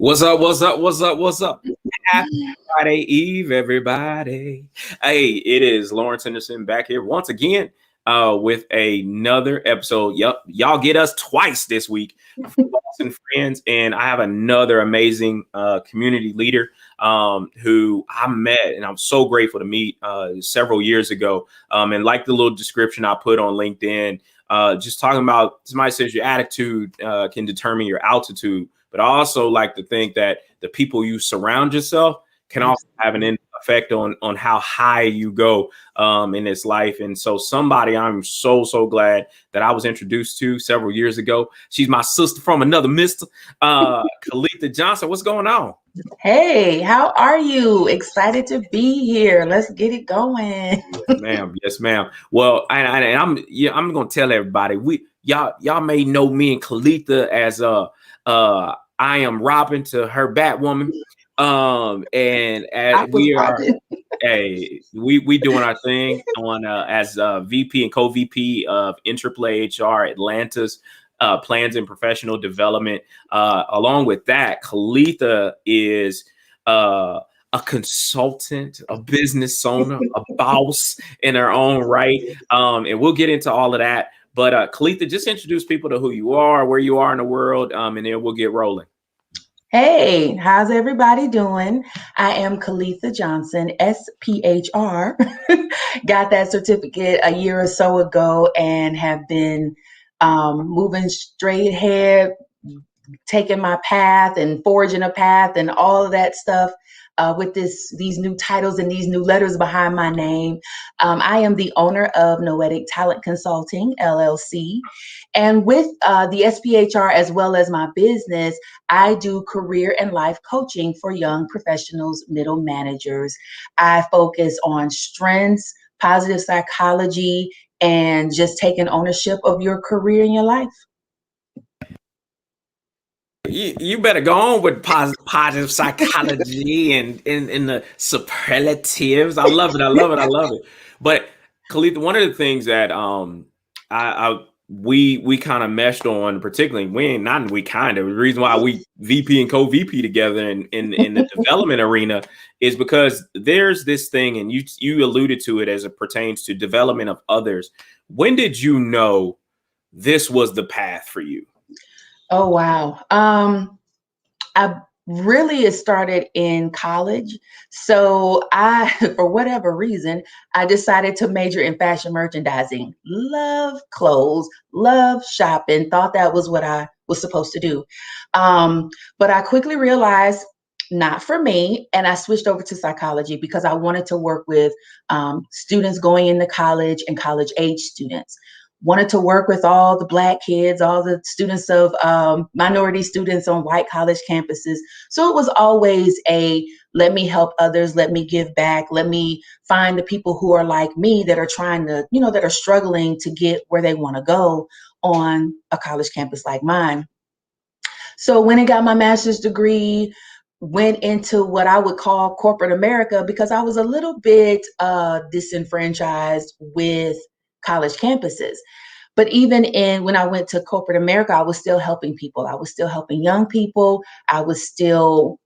What's up? What's up? What's up? What's up? Happy Friday Eve, everybody. Hey, it is Lawrence Henderson back here once again with another episode. Yup, y'all get us twice this week, and friends, and I have another amazing community leader who I met, and I'm so grateful to meet several years ago. And like the little description I put on LinkedIn, just talking about somebody says your attitude can determine your altitude. But I also like to think that the people you surround yourself can also have an effect on how high you go in this life. And so somebody I'm so glad that I was introduced to several years ago. She's my sister from another mister, Kaleitha Johnson. What's going on? Hey, how are you? Excited to be here. Let's get it going. Yes, ma'am. Yes, ma'am. Well, I'm gonna tell everybody y'all may know me and Kaleitha as I am Robin to her Batwoman. And as we are we doing our thing on as VP and co-VP of Interplay HR Atlanta's plans and professional development. Along with that, Kaleitha is a consultant, a business owner, a boss in her own right. And we'll get into all of that. But Kaleitha, just introduce people to who you are, where you are in the world, and then we'll get rolling. Hey, how's everybody doing? I am Kaleitha Johnson, SPHR. Got that certificate a year or so ago and have been moving straight ahead, taking my path and forging a path and all of that stuff with these new titles and these new letters behind my name. I am the owner of Noetic Talent Consulting, LLC. And with the SPHR, as well as my business, I do career and life coaching for young professionals, middle managers. I focus on strengths, positive psychology, and just taking ownership of your career and your life. You better go on with positive psychology and the superlatives. I love it. I love it. I love it. But Kaleitha, one of the things that we kind of meshed on, particularly the reason why we VP and co-VP together in the development arena is because there's this thing, and you alluded to it as it pertains to development of others. When did you know this was the path for you? Oh, wow. It started in college. So for whatever reason, I decided to major in fashion merchandising. Love clothes, love shopping, thought that was what I was supposed to do. But I quickly realized not for me. And I switched over to psychology because I wanted to work with students going into college and college age students. Wanted to work with all the Black kids, all the students of minority students on white college campuses. So it was always let me help others, let me give back, let me find the people who are like me that are trying to, that are struggling to get where they want to go on a college campus like mine. So when I got my master's degree, went into what I would call corporate America because I was a little bit disenfranchised with college campuses. But even when I went to corporate America, I was still helping people. I was still helping young people. I was still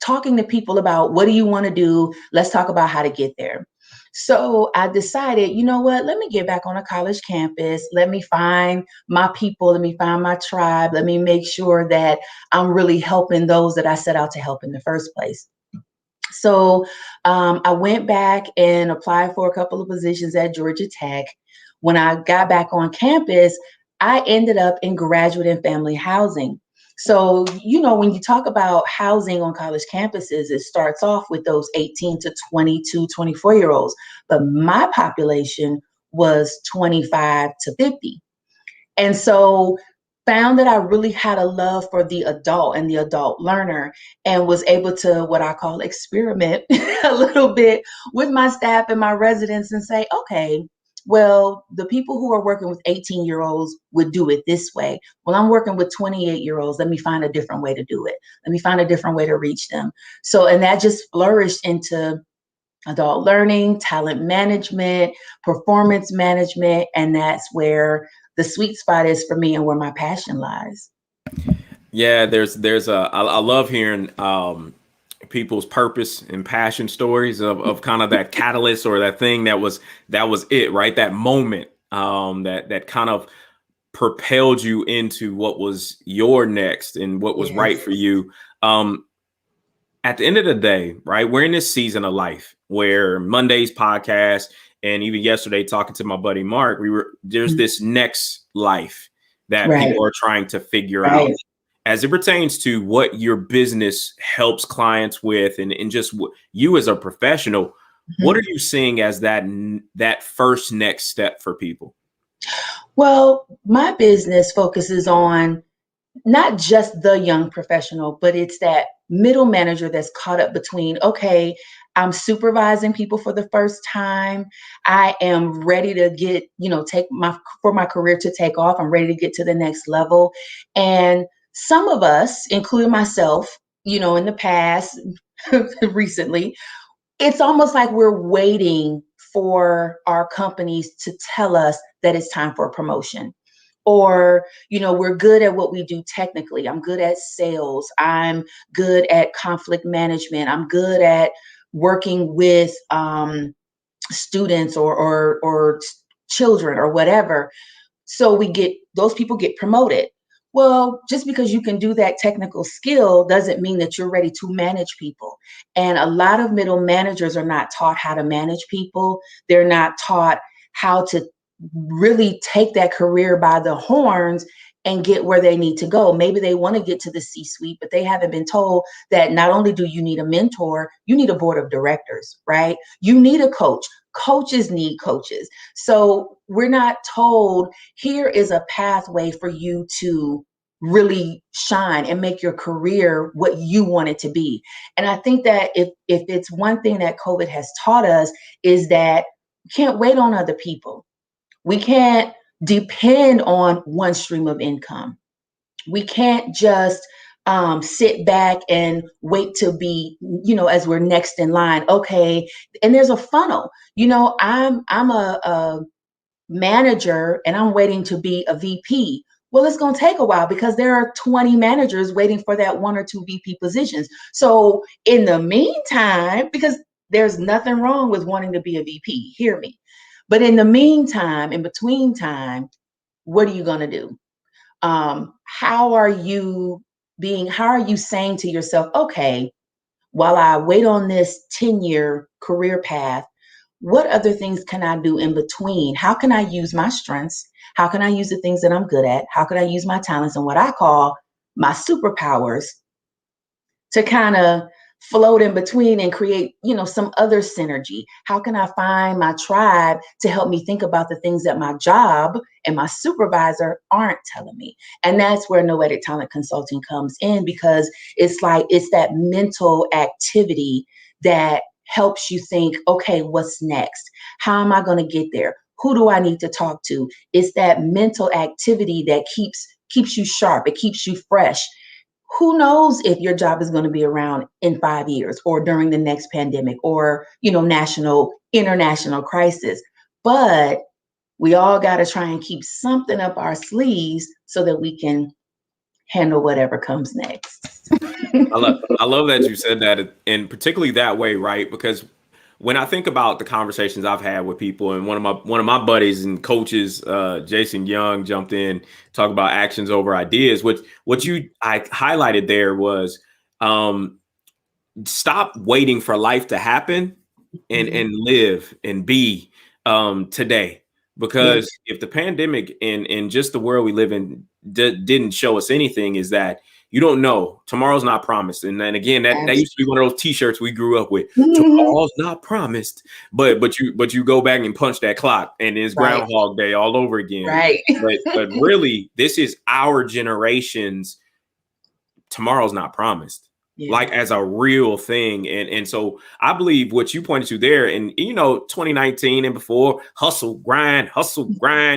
talking to people about what do you want to do? Let's talk about how to get there. So I decided, you know what, let me get back on a college campus. Let me find my people. Let me find my tribe. Let me make sure that I'm really helping those that I set out to help in the first place. So I went back and applied for a couple of positions at Georgia Tech. When I got back on campus, I ended up in graduate and family housing. So, when you talk about housing on college campuses, it starts off with those 18 to 22, 24-year-olds. But my population was 25 to 50. And so found that I really had a love for the adult and the adult learner and was able to what I call experiment a little bit with my staff and my residents and say, okay, well, the people who are working with 18-year-olds would do it this way. Well, I'm working with 28-year-olds. Let me find a different way to do it. Let me find a different way to reach them. So, and that just flourished into adult learning, talent management, performance management, and that's where the sweet spot is for me and where my passion lies. Yeah, I love hearing people's purpose and passion stories of kind of that catalyst or that thing that was it, right? That moment that kind of propelled you into what was your next and what was right Yes. for you. Um, at the end of the day, right, we're in this season of life where Monday's podcast and even yesterday talking to my buddy Mark, there's this next life that Right. people are trying to figure out Right. as it pertains to what your business helps clients with and just you as a professional. What Mhm. are you seeing as that first next step for people? Well, my business focuses on not just the young professional, but it's that middle manager that's caught up between, okay, I'm supervising people for the first time. I am ready to get, take my career to take off. I'm ready to get to the next level. And some of us, including myself, in the past, recently, it's almost like we're waiting for our companies to tell us that it's time for a promotion, or we're good at what we do technically. I'm good at sales, I'm good at conflict management, I'm good at working with students or children or whatever. So those people get promoted. Well, just because you can do that technical skill doesn't mean that you're ready to manage people. And a lot of middle managers are not taught how to manage people. They're not taught how to really take that career by the horns and get where they need to go. Maybe they want to get to the C suite, but they haven't been told that not only do you need a mentor, you need a board of directors, right? You need a coach. Coaches need coaches. So we're not told here is a pathway for you to really shine and make your career what you want it to be. And I think that if it's one thing that COVID has taught us is that we can't wait on other people. We can't depend on one stream of income. We can't just sit back and wait to be, as we're next in line. Okay, and there's a funnel. I'm a manager and I'm waiting to be a VP. Well, it's going to take a while because there are 20 managers waiting for that one or two VP positions. So, in the meantime, because there's nothing wrong with wanting to be a VP, hear me. But in the meantime, in between time, what are you going to do? How are you how are you saying to yourself, okay, while I wait on this 10-year career path, what other things can I do in between? How can I use my strengths? How can I use the things that I'm good at? How can I use my talents and what I call my superpowers to kind of float in between and create, some other synergy? How can I find my tribe to help me think about the things that my job and my supervisor aren't telling me? And that's where Noetic Talent Consulting comes in, because it's that mental activity that helps you think, okay, what's next? How am I going to get there? Who do I need to talk to? It's that mental activity that keeps you sharp. It keeps you fresh. Who knows if your job is going to be around in 5 years or during the next pandemic or, national, international crisis. But we all got to try and keep something up our sleeves so that we can handle whatever comes next. I love that you said that, and particularly that way, right? Because when I think about the conversations I've had with people, and one of my buddies and coaches, Jason Young, jumped in, talk about actions over ideas. What you I highlighted there was um, stop waiting for life to happen Mhm. and live and be today. Yes. Because if the pandemic and just the world we live in didn't show us anything, is that you don't know, tomorrow's not promised. And then again, that used to be one of those T-shirts we grew up with. Absolutely. Tomorrow's not promised, but you go back and punch that clock, and it's Right. Groundhog Day all over again. Right. But really, this is our generation's tomorrow's not promised, Yeah. like as a real thing. And so I believe what you pointed to there, and 2019 and before, hustle grind.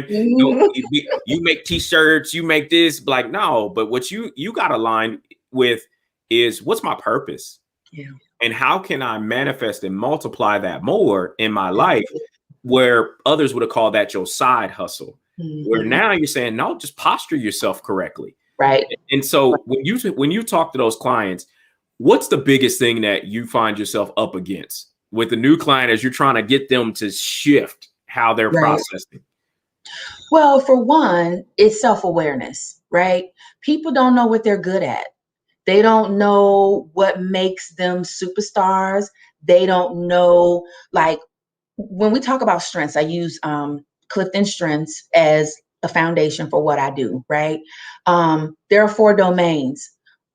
You make t-shirts, you make this, like, no, but what you got aligned with is, what's my purpose, Yeah. and how can I manifest and multiply that more in my life, Absolutely. where others would have called that your side hustle, where Mhm. now you're saying, no, just posture yourself correctly. Right. And so when you talk to those clients, what's the biggest thing that you find yourself up against with the new client as you're trying to get them to shift how they're Right. processing? Well, for one, it's self-awareness, right? People don't know what they're good at. They don't know what makes them superstars. They don't know, like, when we talk about strengths, I use Clifton Strengths as a foundation for what I do, right? There are 4 domains.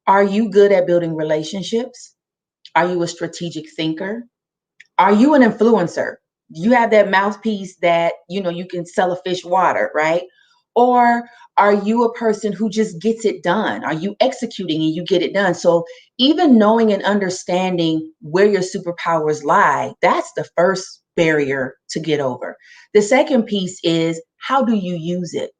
Are you good at building relationships? Are you a strategic thinker? Are you an influencer? You have that mouthpiece that, you can sell a fish water, right? Or are you a person who just gets it done? Are you executing and you get it done? So even knowing and understanding where your superpowers lie, that's the first barrier to get over. The second piece is, how do you use it?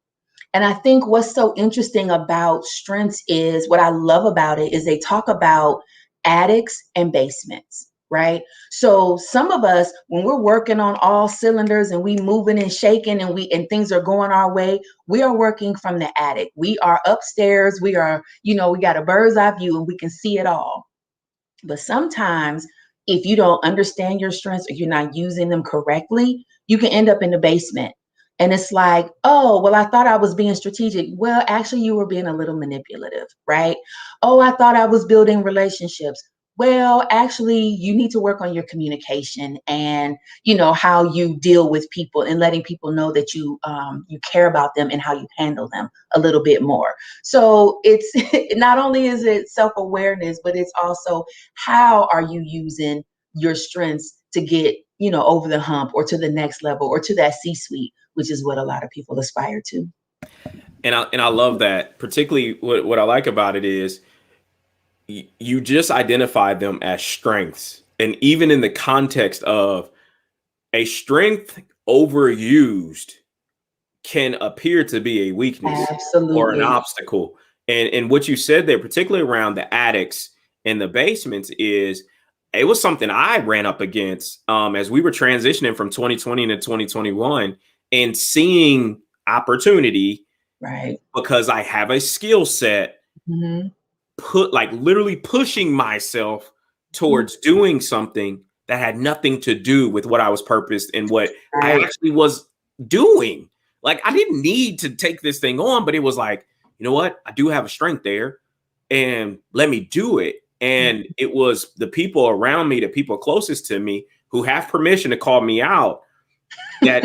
And I think what's so interesting about strengths is, what I love about it is, they talk about attics and basements, right? So some of us, when we're working on all cylinders and we moving and shaking and things are going our way, we are working from the attic. We are upstairs. We are, we got a bird's eye view and we can see it all. But sometimes, if you don't understand your strengths or you're not using them correctly, you can end up in the basement. And it's like, oh, well, I thought I was being strategic. Well, actually, you were being a little manipulative, right? Oh, I thought I was building relationships. Well, actually, you need to work on your communication and, how you deal with people and letting people know that you care about them and how you handle them a little bit more. So it's not only is it self-awareness, but it's also, how are you using your strengths to get, over the hump or to the next level or to that C-suite, which is what a lot of people aspire to. And I love that. Particularly what I like about it is you just identify them as strengths. And even in the context of a strength overused can appear to be a weakness or an Absolutely. obstacle. And what you said there, particularly around the attics and the basements, is it was something I ran up against as we were transitioning from 2020 to 2021 and seeing opportunity Right. because I have a skill set, Mm-hmm. literally pushing myself towards doing something that had nothing to do with what I was purposed and what I Right. actually was doing. Like, I didn't need to take this thing on, but it was like, you know what? I do have a strength there and let me do it. And it was the people around me, the people closest to me who have permission to call me out that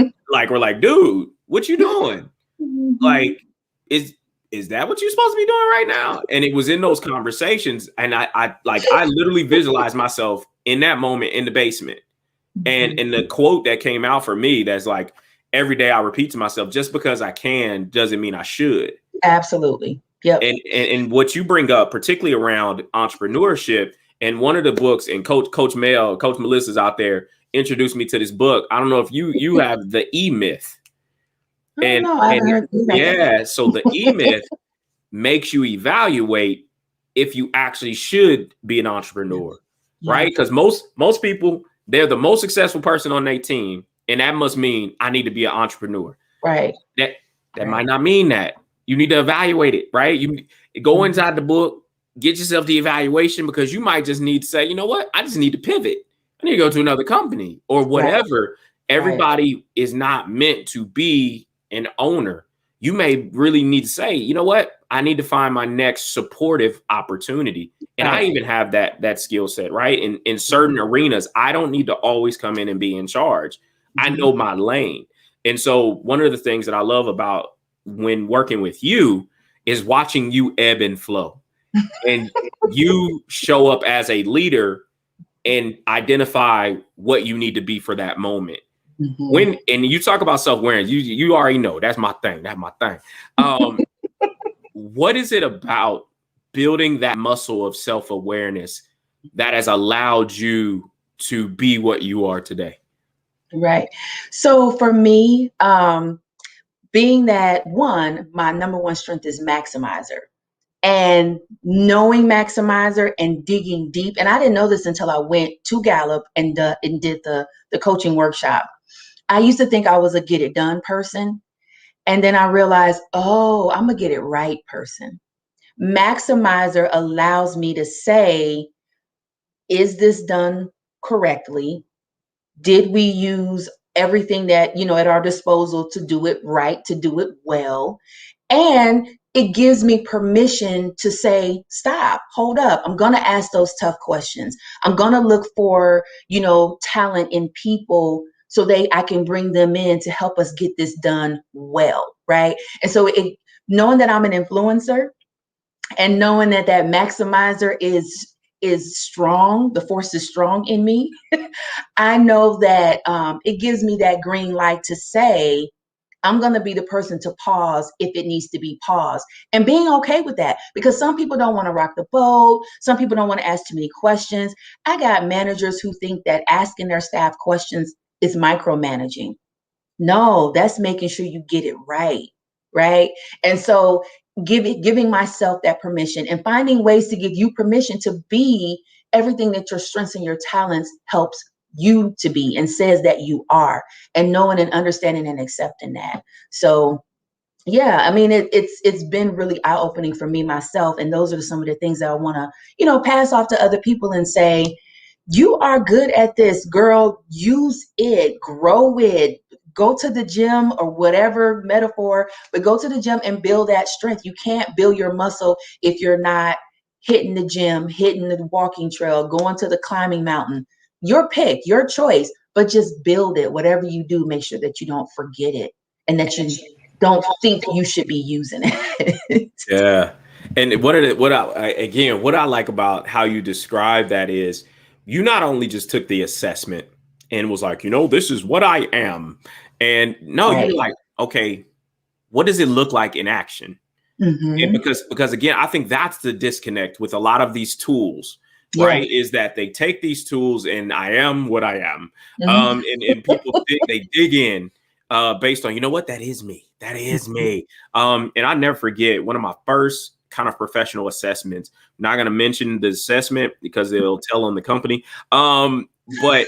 were like, dude, what you doing? Mhm. Like, is that what you're supposed to be doing right now? And it was in those conversations, and I literally visualized myself in that moment in the basement. And the quote that came out for me, that's like, every day I repeat to myself, just because I can doesn't mean I should. Absolutely. Yep. And what you bring up, particularly around entrepreneurship, and one of the books, and Coach Melissa's out there, introduced me to this book. I don't know if you have the E Myth. Oh And no, I haven't and heard about that. yeah, so the E Myth makes you evaluate if you actually should be an entrepreneur, Yeah. right? Because most people, they're the most successful person on their team, and that must mean I need to be an entrepreneur. Right. That Right. might not mean that. You need to evaluate it, right? You go Mhm. inside the book, get yourself the evaluation, because you might just need to say, you know what, I just need to pivot. I need to go to another company or Right. whatever. Right. Everybody is not meant to be an owner. You may really need to say, you know what, I need to find my next supportive opportunity. And I Right. even have that skill set, right? In certain arenas, I don't need to always come in and be in charge. I Mhm. know my lane. And so one of the things that I love about when working with you is watching you ebb and flow. And you show up as a leader and identify what you need to be for that moment. Mhm. And you talk about self-awareness, you already know that's my thing. That's my thing. What is it about building that muscle of self-awareness that has allowed you to be what you are today? Right. So for me, being that, one, my number one strength is maximizer. And knowing maximizer and digging deep. And I didn't know this until I went to Gallup and did the coaching workshop. I used to think I was a get it done person. And then I realized, oh, I'm a get it right person. Maximizer allows me to say, is this done correctly? Did we use everything that, at our disposal to do it right, to do it well? And it gives me permission to say, stop, hold up. I'm going to ask those tough questions. I'm going to look for, talent in people so I can bring them in to help us get this done well, right? And so knowing that I'm an influencer and knowing that maximizer is strong, the force is strong in me, I know that it gives me that green light to say, I'm going to be the person to pause if it needs to be paused, and being okay with that, because some people don't want to rock the boat. Some people don't want to ask too many questions. I got managers who think that asking their staff questions is micromanaging. No, that's making sure you get it right. Right. And so giving myself that permission and finding ways to give you permission to be everything that your strengths and your talents helps you to be and says that you are, and knowing and understanding and accepting that. So yeah, I mean, it's been really eye-opening for me myself. And those are some of the things that I want to, pass off to other people and say, you are good at this, girl. Use it, grow it, go to the gym or whatever metaphor, but go to the gym and build that strength. You can't build your muscle if you're not hitting the gym, hitting the walking trail, going to the climbing mountain. Your pick, your choice, but just build it. Whatever you do, make sure that you don't forget it and that you don't think you should be using it. Yeah. And what I like about how you describe that is you not only just took the assessment and was like, this is what I am. And no, you Right. were like, okay, what does it look like in action? And Mm-hmm. because again, I think that's the disconnect with a lot of these tools, Yeah. right? Is that they take these tools and I am what I am. Mm-hmm. And people they dig in based on, what, that is me. That is me. And I never forget one of my first kind of professional assessments. I'm not gonna mention the assessment because they'll tell on the company. But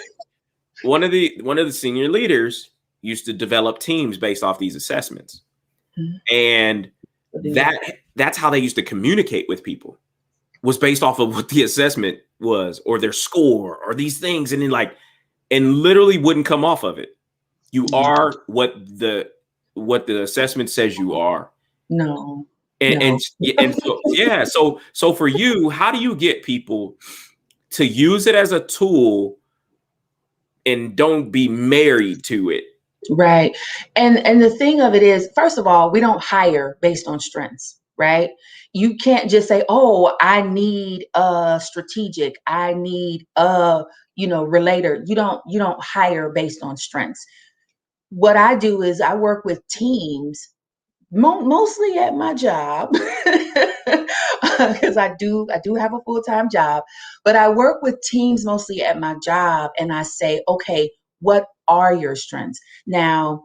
one of the senior leaders used to develop teams based off these assessments. And that's how they used to communicate with people, was based off of what the assessment was or their score or these things, and then and literally wouldn't come off of it. You are what the assessment says you are. No, and no. and, and so yeah, so for you, how do you get people to use it as a tool and don't be married to it? Right. And the thing of it is, first of all, we don't hire based on strengths, right? You can't just say, "Oh, I need a strategic, I need a, relator." You don't hire based on strengths. What I do is I work with teams, mostly at my job, because I do have a full-time job, but I work with teams mostly at my job, and I say, okay, what are your strengths? Now,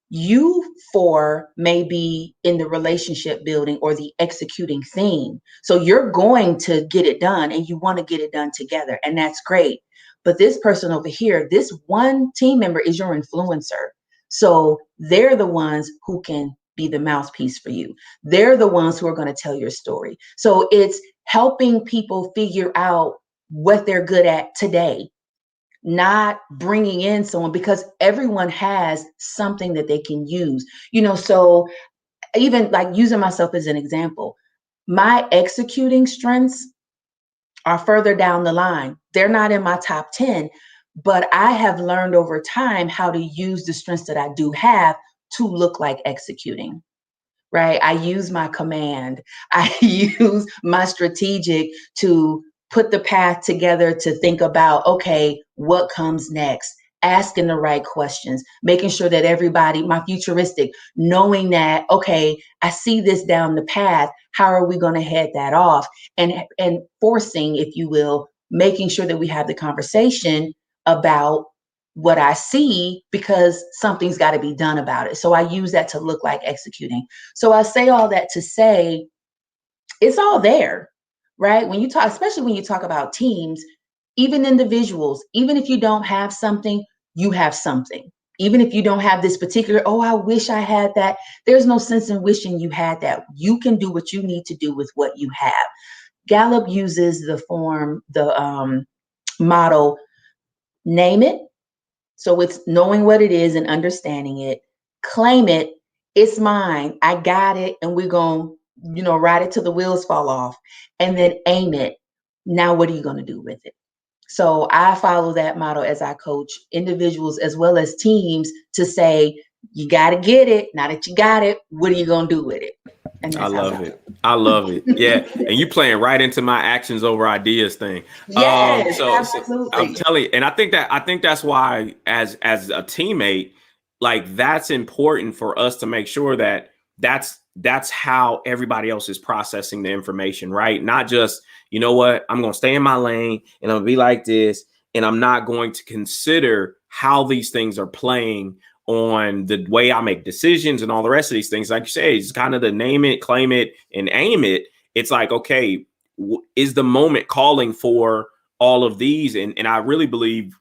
you four may be in the relationship building or the executing theme. So you're going to get it done and you want to get it done together. And that's great. But this person over here, this one team member is your influencer. So they're the ones who can be the mouthpiece for you. They're the ones who are going to tell your story. So it's helping people figure out what they're good at today, not bringing in someone, because everyone has something that they can use. So even like using myself as an example, my executing strengths are further down the line. They're not in my top 10, but I have learned over time how to use the strengths that I do have to look like executing. Right? I use my command. I use my strategic to put the path together, to think about, okay, what comes next? Asking the right questions, making sure that everybody, my futuristic, knowing that, okay, I see this down the path. How are we going to head that off? And forcing, if you will, making sure that we have the conversation about what I see, because something's got to be done about it. So I use that to look like executing. So I say all that to say it's all there, right? When you talk, especially when you talk about teams, even individuals, even if you don't have something, you have something. Even if you don't have this particular, oh, I wish I had that. There's no sense in wishing you had that. You can do what you need to do with what you have. Gallup uses the model, name it. So it's knowing what it is and understanding it. Claim it. It's mine. I got it. And we're going to, ride it till the wheels fall off. And then aim it. Now, what are you going to do with it? So I follow that model as I coach individuals as well as teams to say, you got to get it. Now that you got it, what are you going to do with it? And I that's how love it. I love it. Yeah. And you playing right into my actions over ideas thing. Yes, So I'm absolutely. telling you, and I think that's why as a teammate, like that's important for us to make sure that that's how everybody else is processing the information, right? Not just, you know what, I'm gonna stay in my lane and I'm gonna be like this, and I'm not going to consider how these things are playing on the way I make decisions and all the rest of these things. Like you say, it's kind of the name it, claim it, and aim it. It's like, okay, is the moment calling for all of these? And I really believe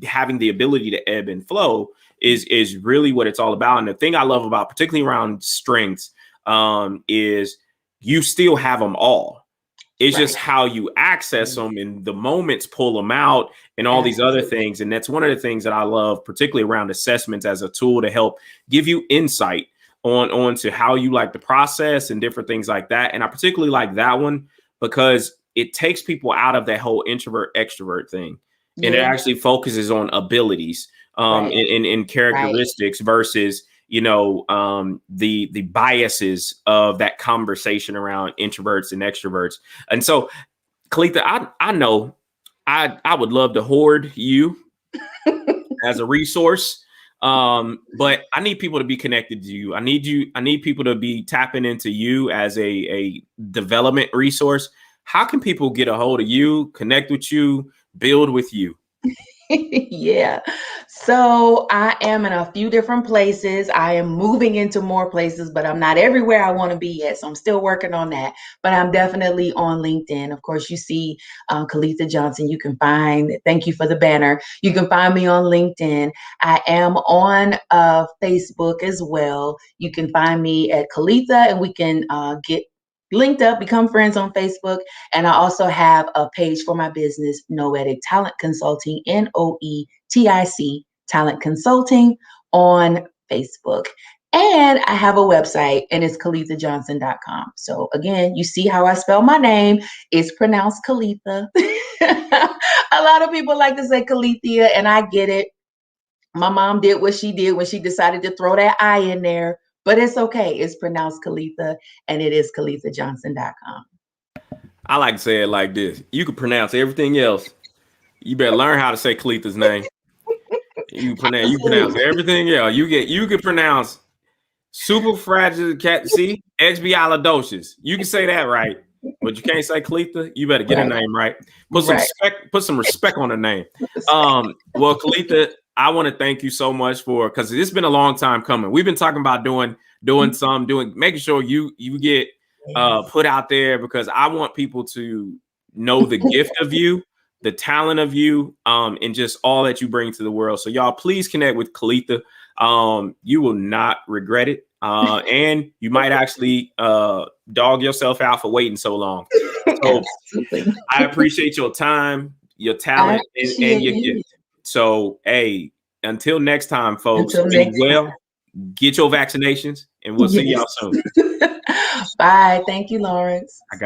having the ability to ebb and flow is really what it's all about. And the thing I love about, particularly around strengths, is you still have them all. It's Right. just how you access them and the moments pull them out and all these other Absolutely. things. And that's one of the things that I love, particularly around assessments as a tool to help give you insight on to how you like the process and different things like that. And I particularly like that one because it takes people out of that whole introvert extrovert thing. And it Yeah. actually focuses on abilities Right. in Right. characteristics versus the biases of that conversation around introverts and extroverts. And so, Kaleitha, I know I would love to hoard you as a resource. But I need people to be connected to you. I need people to be tapping into you as a development resource. How can people get a hold of you, connect with you, build with you? Yeah. So I am in a few different places. I am moving into more places, but I'm not everywhere I want to be yet. So I'm still working on that. But I'm definitely on LinkedIn. Of course, you see Kaleitha Johnson. You can find, thank you for the banner. You can find me on LinkedIn. I am on Facebook as well. You can find me at Kaleitha, and we can get linked up, become friends on Facebook. And I also have a page for my business, Noetic Talent Consulting, Noetic Talent Consulting on Facebook. And I have a website, and it's KaleithaJohnson.com. So again, you see how I spell my name. It's pronounced Kaleitha. A lot of people like to say Kaleithia, and I get it. My mom did what she did when she decided to throw that I in there, but it's okay. It's pronounced Kaleitha, and it is KaleithaJohnson.com. I like to say it like this: you can pronounce everything else. You better learn how to say Kaleitha's name. You pronounce Absolutely. everything else. You can pronounce super fragile cat. See, expialidocious. You can say that right, but you can't say Kaleitha. You better get her Right. name right. Right. Put some respect on her name. Well, Kaleitha, I want to thank you so much for because it's been a long time coming. We've been talking about making sure you get Yes. put out there because I want people to know the gift of you, the talent of you, and just all that you bring to the world. So y'all, please connect with Kaleitha. You will not regret it. And you might actually dog yourself out for waiting so long. So Absolutely. I appreciate your time, your I talent, and appreciate your you. gift. So, hey, until next time, folks, Until be next time. well, get your vaccinations, and we'll see y'all Yes. soon. Bye. Thank you, Lawrence. I got